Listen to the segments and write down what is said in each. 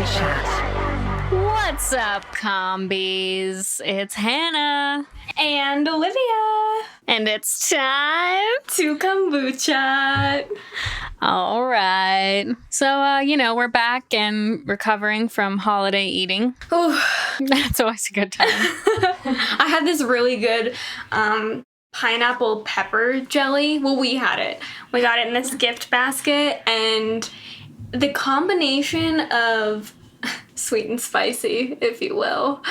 Kombuchat. What's up, combies? It's Hannah. And Olivia. And it's time to Kombuchat. All right. So, we're back and recovering from holiday eating. Ooh. That's always a good time. I had this really good pineapple pepper jelly. Well, we had it. We got it in this gift basket, and the combination of sweet and spicy, if you will,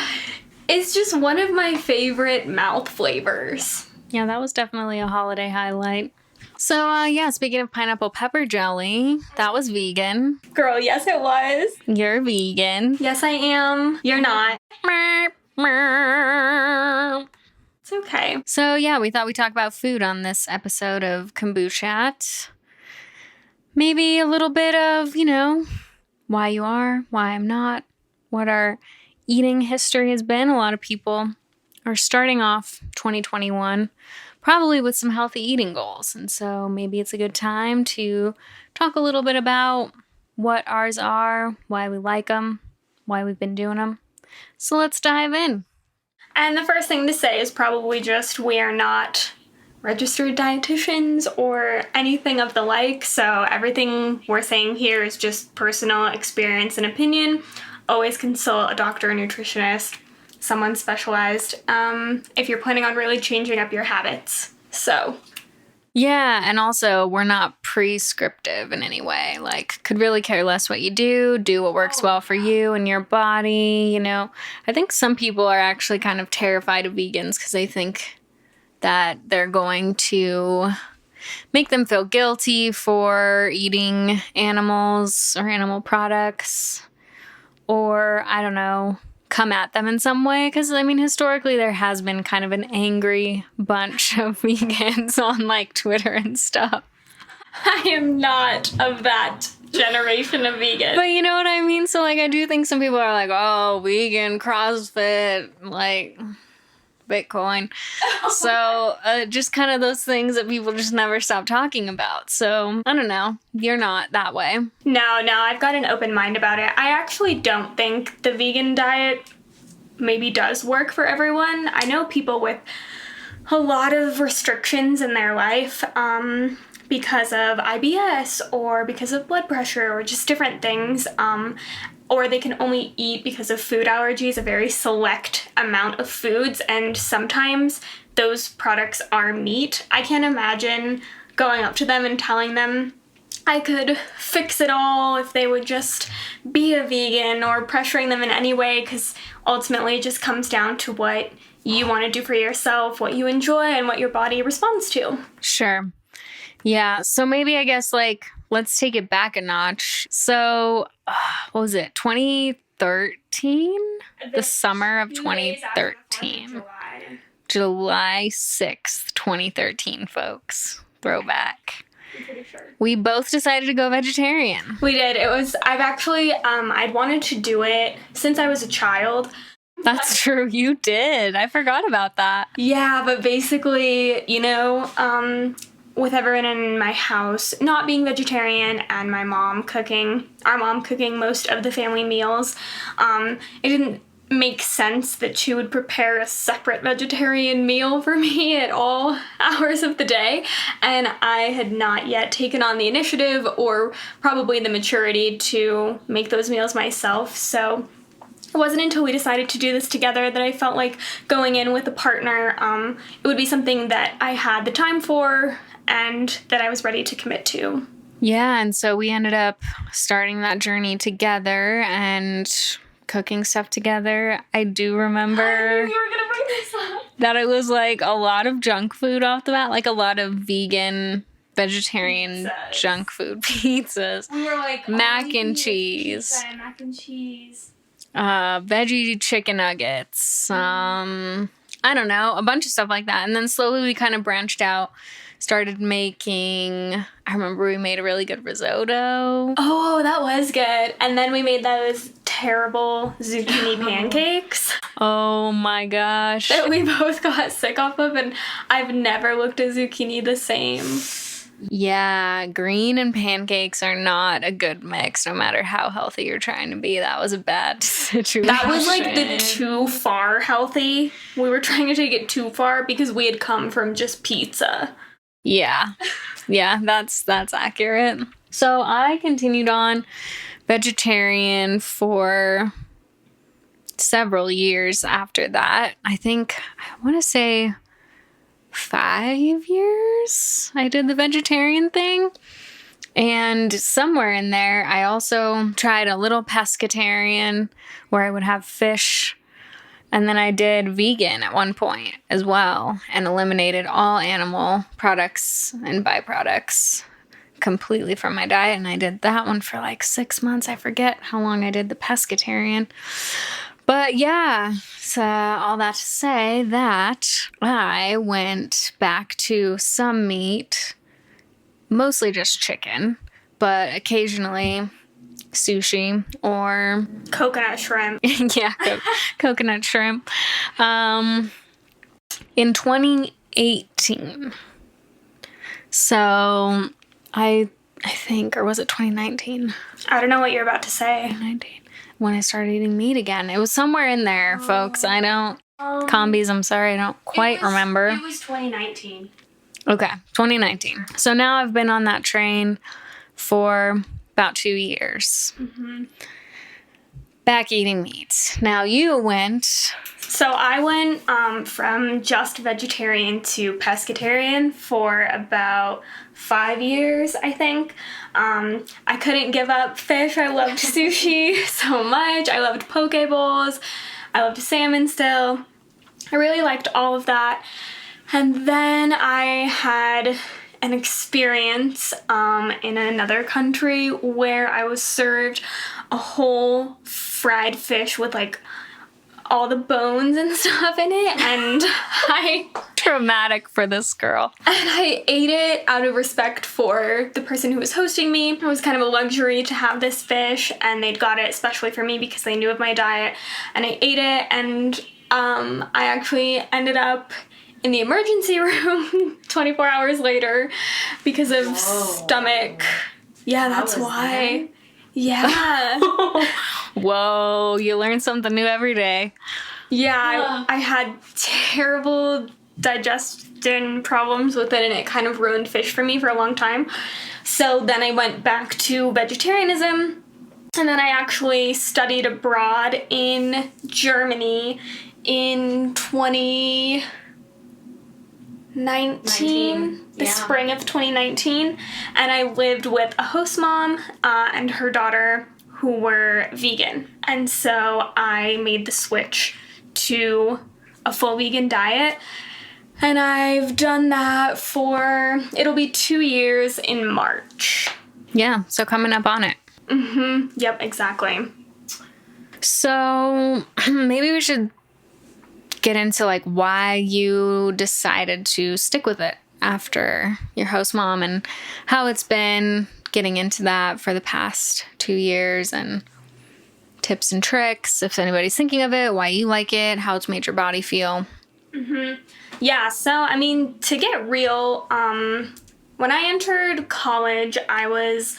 is just one of my favorite mouth flavors. Yeah, that was definitely a holiday highlight. So, speaking of pineapple pepper jelly, that was vegan. Girl, yes it was. You're vegan. Yes, I am. You're not. It's okay. So, we thought we'd talk about food on this episode of Kombuchat. Maybe a little bit of, why you are, why I'm not, what our eating history has been. A lot of people are starting off 2021 probably with some healthy eating goals. And so maybe it's a good time to talk a little bit about what ours are, why we like them, why we've been doing them. So let's dive in. And the first thing to say is probably just we are not registered dietitians or anything of the like, so everything we're saying here is just personal experience and opinion. Always consult a doctor or nutritionist, someone specialized, if you're planning on really changing up your habits. So yeah, and also we're not prescriptive in any way. Like, could really care less what you do what works well for you and your body. I think some people are actually kind of terrified of vegans because they think that they're going to make them feel guilty for eating animals or animal products, or, I don't know, come at them in some way. Because, historically there has been kind of an angry bunch of vegans on, Twitter and stuff. I am not of that generation of vegan. But you know what I mean? So, I do think some people are like, oh, vegan, CrossFit, Bitcoin. So just kind of those things that people just never stop talking about. So I don't know. You're not that way. No, I've got an open mind about it. I actually don't think the vegan diet maybe does work for everyone. I know people with a lot of restrictions in their life because of IBS or because of blood pressure or just different things. Or they can only eat because of food allergies, a very select amount of foods, and sometimes those products are meat. I can't imagine going up to them and telling them I could fix it all if they would just be a vegan, or pressuring them in any way, because ultimately it just comes down to what you want to do for yourself, what you enjoy, and what your body responds to. Sure. Yeah, so maybe I guess let's take it back a notch. So, what was it, 2013? The summer of 2013. July 6th, 2013, folks. Throwback. I'm pretty sure. We both decided to go vegetarian. We did. I've actually, I'd wanted to do it since I was a child. That's true, you did. I forgot about that. Yeah, but basically, with everyone in my house not being vegetarian and our mom cooking most of the family meals, it didn't make sense that she would prepare a separate vegetarian meal for me at all hours of the day, and I had not yet taken on the initiative or probably the maturity to make those meals myself. So it wasn't until we decided to do this together that I felt like going in with a partner, it would be something that I had the time for and that I was ready to commit to. Yeah, and so we ended up starting that journey together and cooking stuff together. I do remember I knew you were gonna bring this up. That it was a lot of junk food off the bat, a lot of vegan, vegetarian pizzas. Junk food pizzas. We were mac and cheese. Pizza and mac and cheese. Veggie chicken nuggets. I don't know, a bunch of stuff like that. And then slowly we kind of branched out, started making, I remember we made a really good risotto. Oh, that was good. And then we made those terrible zucchini pancakes. Oh my gosh. That we both got sick off of, and I've never looked at zucchini the same. Yeah, green and pancakes are not a good mix, no matter how healthy you're trying to be. That was a bad situation. That was like the too far healthy. We were trying to take it too far because we had come from just pizza. Yeah. Yeah, that's accurate. So I continued on vegetarian for several years after that. I want to say 5 years I did the vegetarian thing. And somewhere in there, I also tried a little pescatarian where I would have fish. And then I did vegan at one point as well and eliminated all animal products and byproducts completely from my diet. And I did that one for like 6 months. I forget how long I did the pescatarian. But yeah, so all that to say that I went back to some meat, mostly just chicken, but occasionally sushi or coconut shrimp. Yeah, coconut shrimp. In 2018. So I think, or was it 2019? I don't know what you're about to say. 2019. When I started eating meat again. It was somewhere in there, folks. I don't... Combies, I'm sorry, I don't quite remember. It was 2019. Okay, 2019. So now I've been on that train for about 2 years. Mm-hmm. Back eating meat. Now you went... So I went from just vegetarian to pescatarian for about 5 years, I think. I couldn't give up fish. I loved sushi so much. I loved poke bowls. I loved salmon still. I really liked all of that. And then I had an experience in another country where I was served a whole fried fish with like all the bones and stuff in it, and Traumatic for this girl. And I ate it out of respect for the person who was hosting me. It was kind of a luxury to have this fish, and they'd got it especially for me because they knew of my diet, and I ate it, and I actually ended up in the emergency room 24 hours later because of stomach. Yeah, that's why. That? Yeah. Whoa, you learn something new every day. Yeah, I had terrible digestion problems with it, and it kind of ruined fish for me for a long time. So then I went back to vegetarianism, and then I actually studied abroad in Germany in 2019, the spring of 2019, and I lived with a host mom and her daughter who were vegan. And so I made the switch to a full vegan diet, and I've done that for, it'll be 2 years in March. Yeah, so coming up on it. Mm-hmm. Yep, exactly. So maybe we should get into like why you decided to stick with it after your host mom and how it's been getting into that for the past 2 years, and tips and tricks if anybody's thinking of it, why you like it, how it's made your body feel. Mm-hmm. Yeah, so I mean, to get real, when I entered college, I was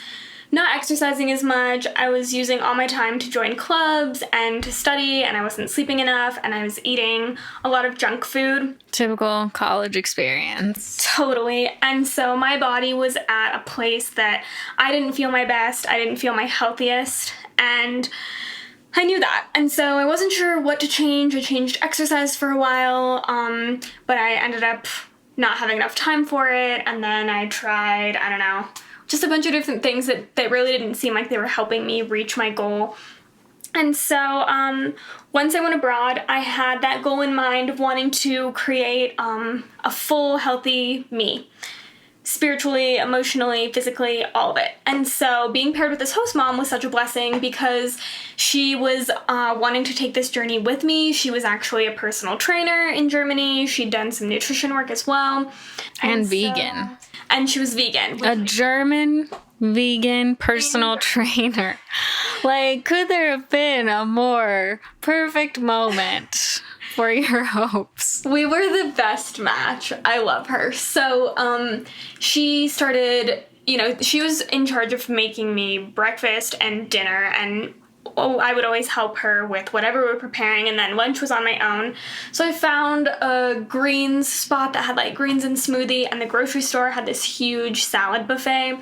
not exercising as much. I was using all my time to join clubs and to study, and I wasn't sleeping enough, and I was eating a lot of junk food. Typical college experience. Totally. And so my body was at a place that I didn't feel my best, I didn't feel my healthiest, and I knew that. And so I wasn't sure what to change. I changed exercise for a while, but I ended up not having enough time for it, and then I tried, I don't know, just a bunch of different things that really didn't seem like they were helping me reach my goal. And so once I went abroad, I had that goal in mind of wanting to create a full, healthy me. Spiritually, emotionally, physically, all of it. And so being paired with this host mom was such a blessing because she was wanting to take this journey with me. She was actually a personal trainer in Germany. She'd done some nutrition work as well. And vegan. And she was vegan. A German vegan personal trainer. Like, could there have been a more perfect moment? for your hopes. We were the best match. I love her. So, she started, she was in charge of making me breakfast and dinner, and I would always help her with whatever we were preparing, and then lunch was on my own. So I found a greens spot that had like greens and smoothie, and the grocery store had this huge salad buffet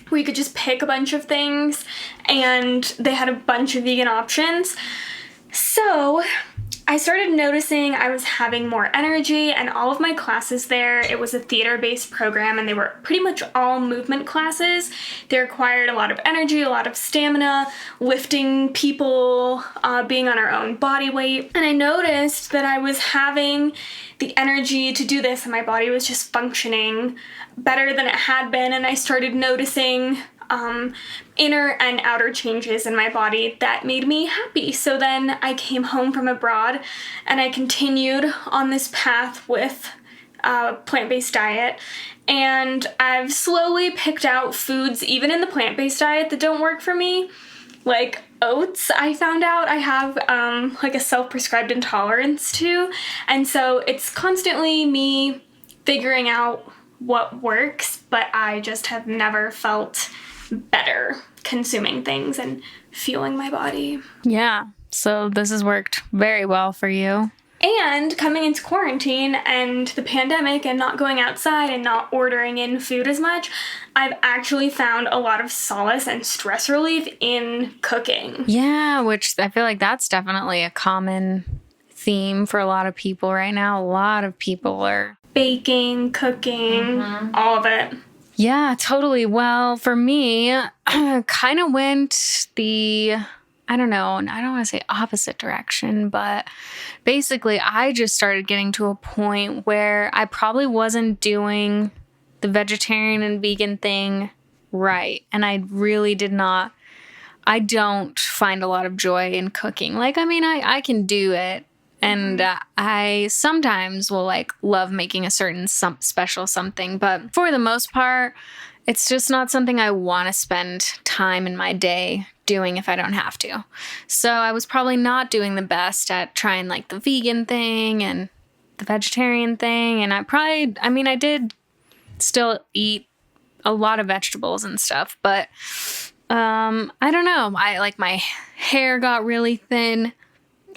where you could just pick a bunch of things, and they had a bunch of vegan options. So I started noticing I was having more energy, and all of my classes there, it was a theater-based program, and they were pretty much all movement classes. They required a lot of energy, a lot of stamina, lifting people, being on our own body weight. And I noticed that I was having the energy to do this, and my body was just functioning better than it had been, and I started noticing inner and outer changes in my body that made me happy. So then I came home from abroad and I continued on this path with a plant-based diet, and I've slowly picked out foods even in the plant-based diet that don't work for me, like oats. I found out I have like a self-prescribed intolerance to, and so it's constantly me figuring out what works, but I just have never felt better consuming things and fueling my body. Yeah, so this has worked very well for you. And coming into quarantine and the pandemic and not going outside and not ordering in food as much, I've actually found a lot of solace and stress relief in cooking. Yeah, which I feel like that's definitely a common theme for a lot of people right now. A lot of people are baking, cooking, all of it. Yeah, totally. Well, for me, kind of went the, I don't want to say opposite direction, but basically I just started getting to a point where I probably wasn't doing the vegetarian and vegan thing right. And I really I don't find a lot of joy in cooking. Like, I mean, I can do it. And I sometimes will love making a certain special something, but for the most part, it's just not something I want to spend time in my day doing if I don't have to. So I was probably not doing the best at trying the vegan thing and the vegetarian thing. And I did still eat a lot of vegetables and stuff, but I don't know. My hair got really thin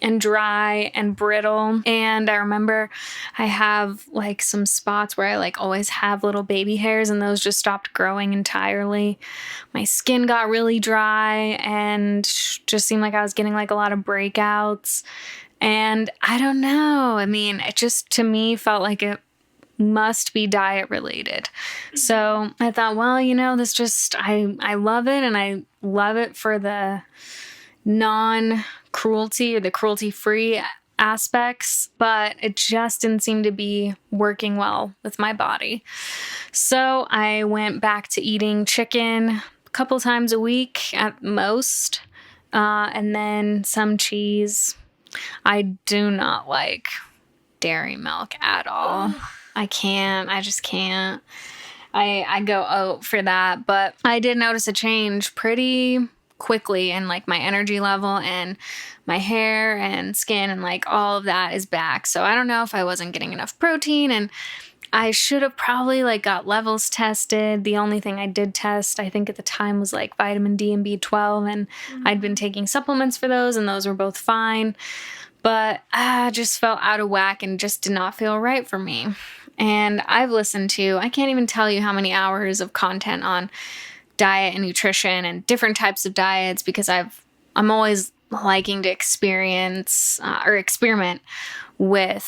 and dry and brittle. And I remember I have some spots where I always have little baby hairs, and those just stopped growing entirely. My skin got really dry and just seemed like I was getting a lot of breakouts. And I don't know. I mean, it just to me felt like it must be diet related. So I thought, well, this just, I love it, and I love it for the non-cruelty or the cruelty-free aspects, but it just didn't seem to be working well with my body. So I went back to eating chicken a couple times a week at most, and then some cheese. I do not like dairy milk at all. I just can't. I go oat for that, but I did notice a change pretty quickly, and my energy level and my hair and skin and all of that is back. So I don't know if I wasn't getting enough protein, and I should have probably got levels tested. The only thing I did test, I think at the time, was vitamin D and B12, and I'd been taking supplements for those, and those were both fine. But I just felt out of whack and just did not feel right for me. And I've listened to, I can't even tell you how many hours of content on diet and nutrition and different types of diets, because I'm always liking to experience or experiment with,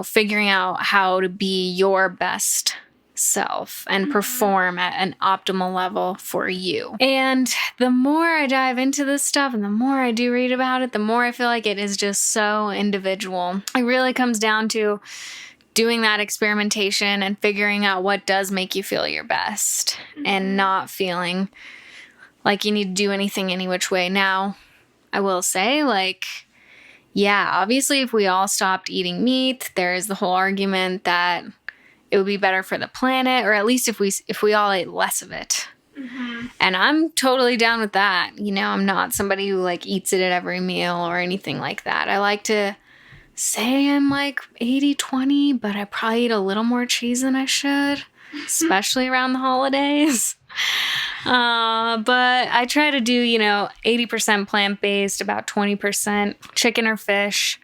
figuring out how to be your best self and perform at an optimal level for you. And the more I dive into this stuff and the more I do read about it, the more I feel like it is just so individual. It really comes down to doing that experimentation and figuring out what does make you feel your best and not feeling like you need to do anything any which way. Now, I will say, yeah, obviously if we all stopped eating meat, there is the whole argument that it would be better for the planet, or at least if we all ate less of it. And I'm totally down with that. I'm not somebody who eats it at every meal or anything like that. I like to say I'm like 80-20, but I probably eat a little more cheese than I should, especially around the holidays. But I try to do, 80% plant-based, about 20% chicken or fish.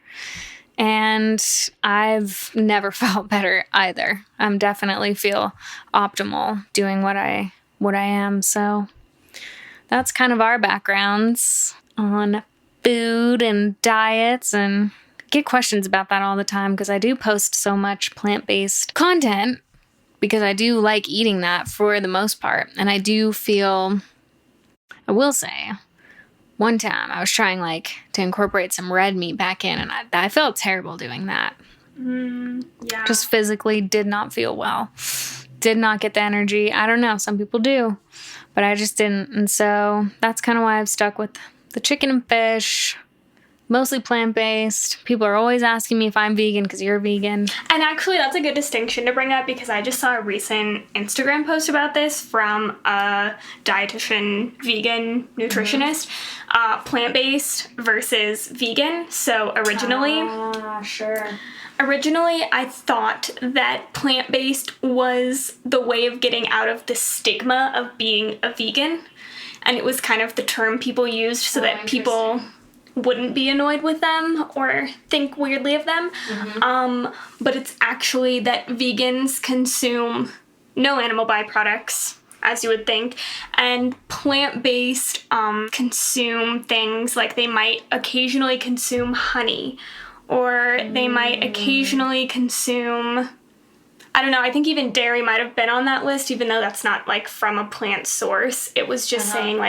And I've never felt better either. I'm definitely feel optimal doing what I am. So that's kind of our backgrounds on food and diets, and get questions about that all the time because I do post so much plant-based content because I do like eating that for the most part. And I do feel, I will say, one time I was trying to incorporate some red meat back in, and I felt terrible doing that. Yeah. Just physically did not feel well. Did not get the energy. I don't know. Some people do, but I just didn't. And so that's kind of why I've stuck with the chicken and fish, mostly plant-based. People are always asking me if I'm vegan because you're vegan. And actually, that's a good distinction to bring up because I just saw a recent Instagram post about this from a dietitian, vegan nutritionist, plant-based versus vegan. So originally, I thought that plant-based was the way of getting out of the stigma of being a vegan. And it was kind of the term people used so that people wouldn't be annoyed with them or think weirdly of them. But it's actually that vegans consume no animal byproducts, as you would think, and plant-based consume things like they might occasionally consume honey, or they might occasionally consume, I don't know, I think even dairy might have been on that list, even though that's not from a plant source. It was just saying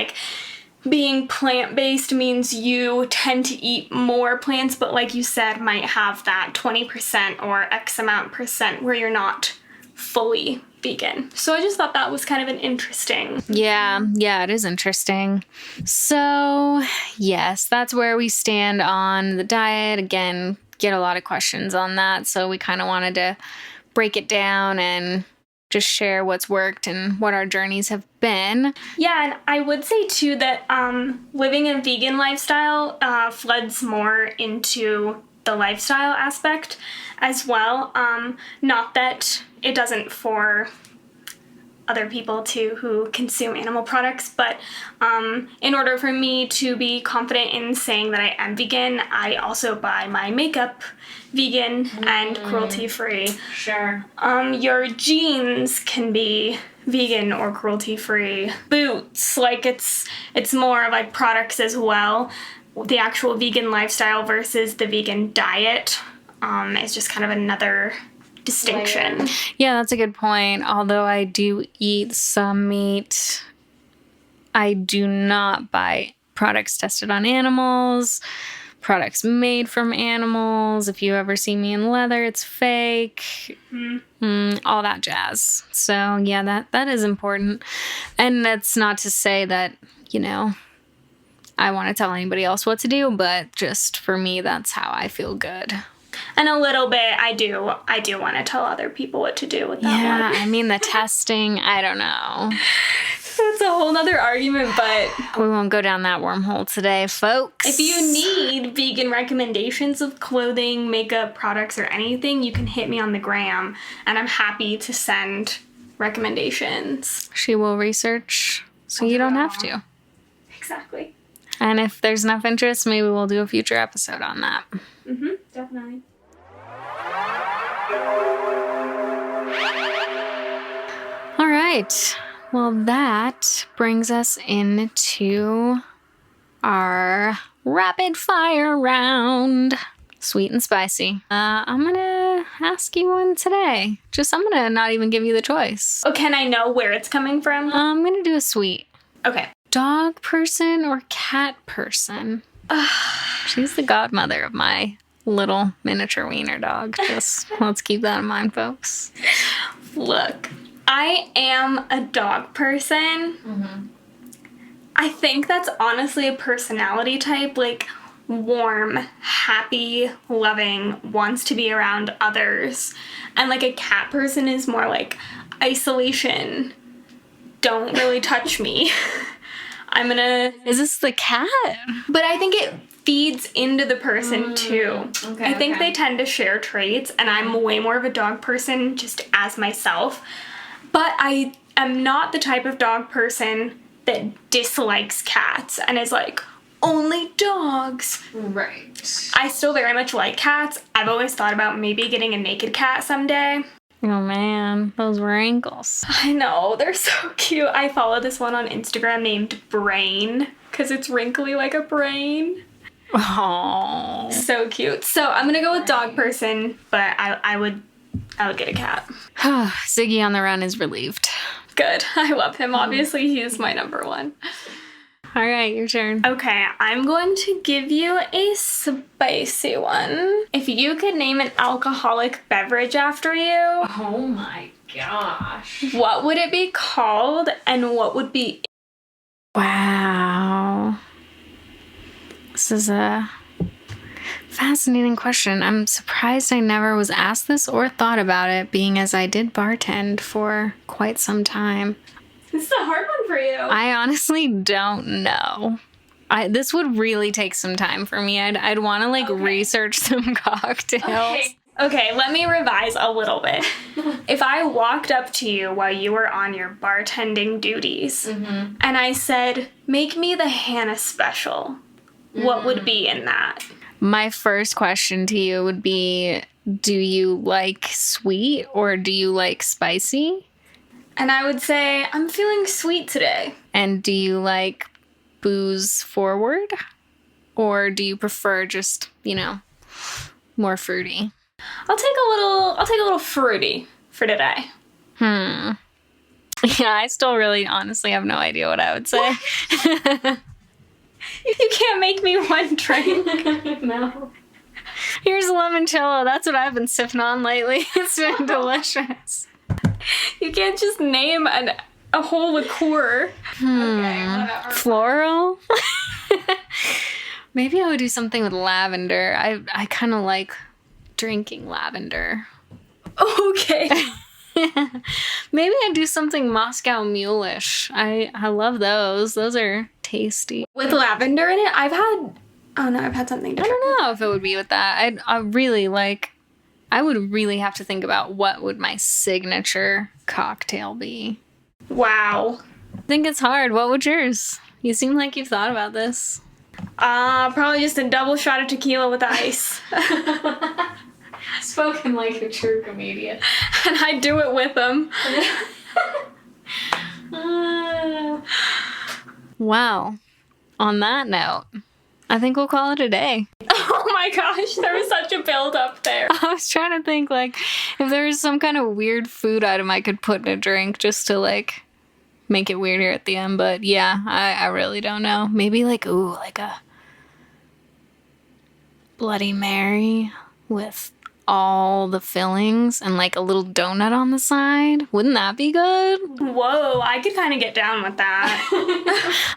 being plant-based means you tend to eat more plants, but like you said, might have that 20% or X amount percent where you're not fully vegan. So I just thought that was kind of an interesting. Yeah, it is interesting. So, yes, that's where we stand on the diet. Again, get a lot of questions on that, so we kind of wanted to break it down and just share what's worked and what our journeys have been. Yeah, and I would say too that living a vegan lifestyle floods more into the lifestyle aspect as well. Not that it doesn't for other people too who consume animal products, but in order for me to be confident in saying that I am vegan, I also buy my makeup vegan and cruelty-free. Sure. Your jeans can be vegan or cruelty-free. Boots, it's more of products as well. The actual vegan lifestyle versus the vegan diet is just kind of another distinction. Yeah, that's a good point. Although I do eat some meat, I do not buy products tested on animals, products made from animals. If you ever see me in leather, it's fake. All that jazz. So yeah, that is important. And that's not to say that, I want to tell anybody else what to do, but just for me, that's how I feel good. And a little bit, I do want to tell other people what to do with that one. Yeah, I mean, the testing, I don't know. That's a whole nother argument, but we won't go down that wormhole today, folks. If you need vegan recommendations of clothing, makeup, products, or anything, you can hit me on the gram, and I'm happy to send recommendations. She will research, so you don't have to. Exactly. And if there's enough interest, maybe we'll do a future episode on that. Definitely. All right. Well, that brings us into our rapid fire round. Sweet and spicy. I'm going to ask you one today. I'm going to not even give you the choice. Oh, can I know where it's coming from? I'm going to do a sweet. Okay. Dog person or cat person? She's the godmother of my little miniature wiener dog. Let's keep that in mind, folks. Look, I am a dog person. I think that's honestly a personality type, warm, happy, loving, wants to be around others. And a cat person is more isolation. Don't really touch me. Is this the cat? But I think it feeds into the person too. Okay, I think they tend to share traits, and I'm way more of a dog person just as myself. But I am not the type of dog person that dislikes cats and is like, only dogs. Right. I still very much like cats. I've always thought about maybe getting a naked cat someday. Oh man, those wrinkles. I know, they're so cute. I follow this one on Instagram named Brain because it's wrinkly like a brain. Oh. So cute. So I'm gonna go with dog person, but I would get a cat. Ziggy on the run is relieved. Good. I love him. Obviously, he is my number one. All right, your turn. Okay, I'm going to give you a spicy one. If you could name an alcoholic beverage after you, Oh my gosh. what would it be called and what would be... Wow. This is a fascinating question. I'm surprised I never was asked this or thought about it, being as I did bartend for quite some time. This is a hard one for you. I honestly don't know. This would really take some time for me. I'd want to research some cocktails. Okay, let me revise a little bit. If I walked up to you while you were on your bartending duties and I said, make me the Hannah special, what would be in that? My first question to you would be, do you like sweet or do you like spicy? And I would say, I'm feeling sweet today. And do you like booze forward? Or do you prefer just, more fruity? I'll take a little fruity for today. Yeah, I still really honestly have no idea what I would say. You can't make me one drink. No. Here's limoncello. That's what I've been sipping on lately. It's been delicious. You can't just name a whole liqueur. Okay, whatever. Floral? Maybe I would do something with lavender. I kind of like drinking lavender. Okay. Maybe I'd do something Moscow Mule-ish. I love those. Those are tasty. With lavender in it? I've had something I different. don't know if it would be with that. I would really have to think about what would my signature cocktail be. Wow. I think it's hard. What would yours? You seem like you've thought about this. Probably just a double shot of tequila with ice. Spoken like a true comedian. And I do it with them. Well, on that note, I think we'll call it a day. Oh my gosh, there was such a build up there. I was trying to think, if there was some kind of weird food item I could put in a drink just to, make it weirder at the end. But, yeah, I really don't know. Maybe, a Bloody Mary with all the fillings and, a little donut on the side. Wouldn't that be good? Whoa, I could kind of get down with that.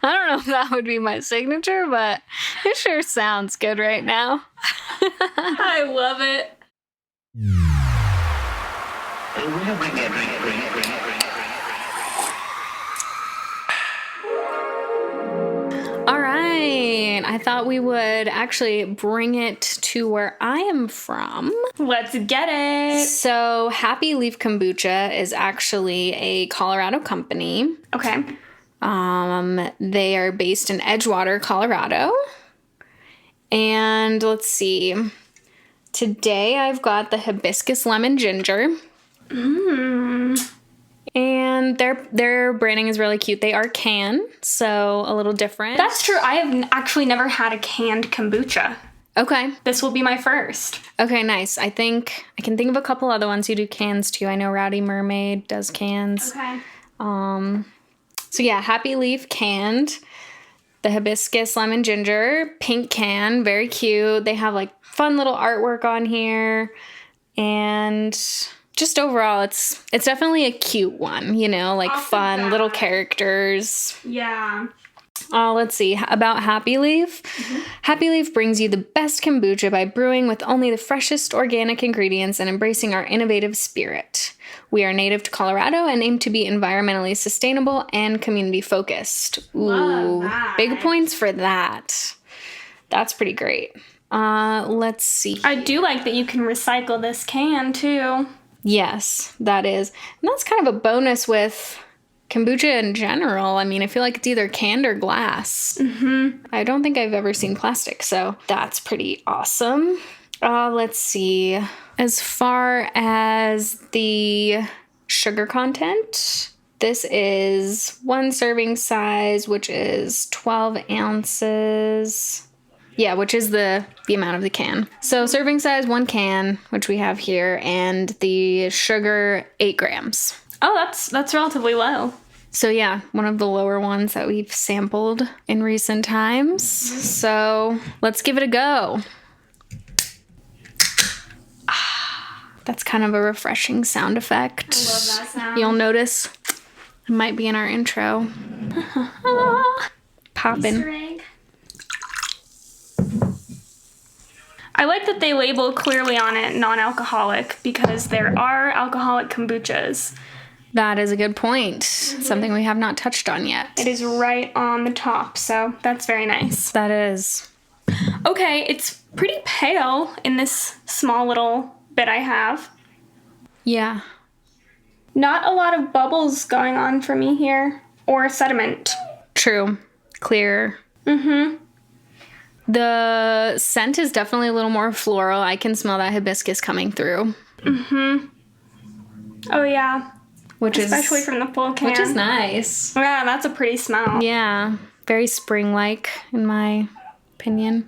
I don't know if that would be my signature, but it sure sounds good right now. I love it. All right. I thought we would actually bring it to where I am from. Let's get it. So, Happy Leaf Kombucha is actually a Colorado company. Okay. They are based in Edgewater, Colorado. And let's see. Today I've got the Hibiscus Lemon Ginger. And their branding is really cute. They are canned, so a little different. That's true. I have actually never had a canned kombucha. Okay. This will be my first. Okay, nice. I can think of a couple other ones who do cans too. I know Rowdy Mermaid does cans. Okay. So yeah, Happy Leaf canned. The Hibiscus Lemon Ginger, pink can, very cute. They have fun little artwork on here. And just overall, it's definitely a cute one, fun little characters. Yeah. Let's see, about Happy Leaf. Happy Leaf brings you the best kombucha by brewing with only the freshest organic ingredients and embracing our innovative spirit. We are native to Colorado and aim to be environmentally sustainable and community focused. Ooh, Love that. big points for that. That's pretty great. Let's see. I do like that you can recycle this can too. Yes, that is. And that's kind of a bonus with kombucha in general. I mean, I feel like it's either canned or glass. I don't think I've ever seen plastic, so that's pretty awesome. Let's see. As far as the sugar content, this is 1 serving size, which is 12 ounces. Yeah, which is the amount of the can. So serving size 1 can, which we have here, and the sugar 8 grams. Oh, that's relatively low. So yeah, one of the lower ones that we've sampled in recent times. So let's give it a go. That's kind of a refreshing sound effect. I love that sound. You'll notice it might be in our intro. Poppin'. Easter egg. I like that they label clearly on it non-alcoholic because there are alcoholic kombuchas. That is a good point. Something we have not touched on yet. It is right on the top, so that's very nice. That is. Okay, it's pretty pale in this small little bit I have. Yeah. Not a lot of bubbles going on for me here, or sediment. True. Clear. The scent is definitely a little more floral. I can smell that hibiscus coming through. Oh yeah. Especially from the full can. Which is nice. Yeah, that's a pretty smell. Yeah. Very spring-like, in my opinion.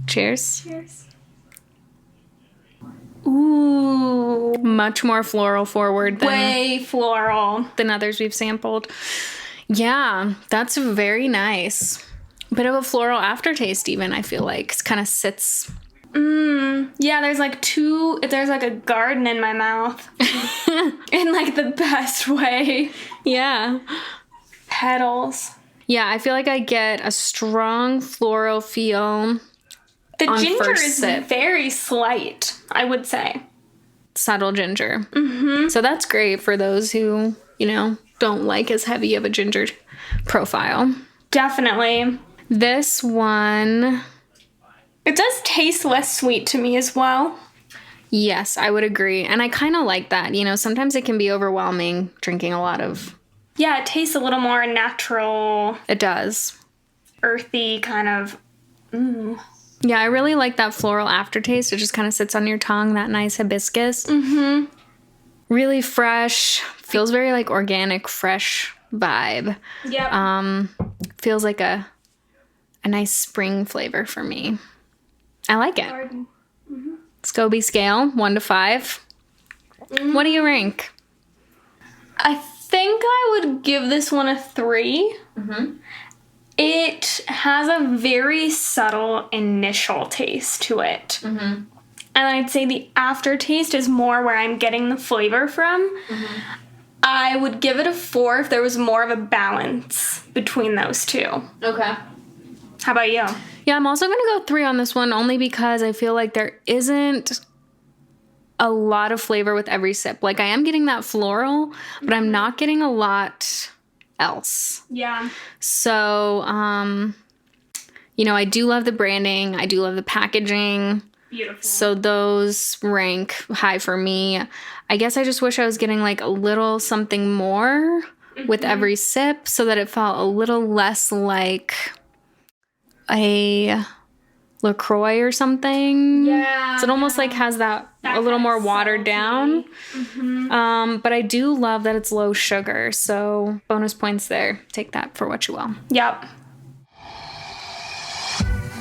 Cheers. Cheers. Ooh. Much more floral forward Way floral. than others we've sampled. Yeah, that's very nice. Bit of a floral aftertaste even, I feel like. It kind of sits. Yeah, there's like a garden in my mouth. In like the best way. Yeah. Petals. Yeah, I feel like I get a strong floral feel. The On ginger first is sip. very slight, I would say. Subtle ginger. So that's great for those who, don't like as heavy of a ginger profile. Definitely. This one, It does taste less sweet to me as well. yes, I would agree. And I kind of like that. Sometimes it can be overwhelming drinking a lot of. Yeah, it tastes a little more natural, It does. earthy kind of. Yeah, I really like that floral aftertaste. It just kind of sits on your tongue, that nice hibiscus. Really fresh. Feels very like organic, fresh vibe. Yep. Feels like a nice spring flavor for me. I like it. Scobie scale, 1 to 5. What do you rank? I think I would give this one a 3. It has a very subtle initial taste to it. And I'd say the aftertaste is more where I'm getting the flavor from. I would give it a 4 if there was more of a balance between those two. Okay. How about you? Yeah, I'm also going to go 3 on this one only because I feel like there isn't a lot of flavor with every sip. Like I am getting that floral, but I'm not getting a lot else. Yeah. So, I do love the branding. I do love the packaging. Beautiful. So those rank high for me. I guess I just wish I was getting like a little something more with every sip so that it felt a little less like a LaCroix or something. Yeah. So it almost like has that a little more watered down. But I do love that it's low sugar. So bonus points there. Take that for what you will. Yep.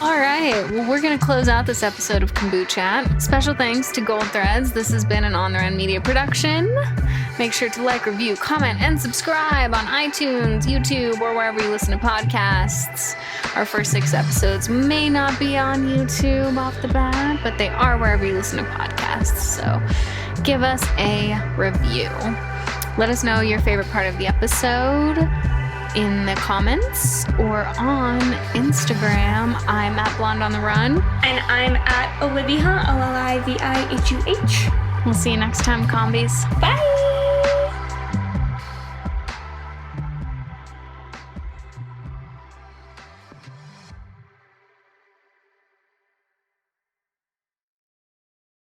All right, well, we're going to close out this episode of Kombuchat. Special thanks to Gold Threads. This has been an On The Run media production. Make sure to like, review, comment, and subscribe on iTunes, YouTube, or wherever you listen to podcasts. Our first 6 episodes may not be on YouTube off the bat, but they are wherever you listen to podcasts. So give us a review. Let us know your favorite part of the episode in the comments or on Instagram. I'm at Blonde on the Run. And I'm at Olivia, Olivihuh. We'll see you next time, combies. Bye!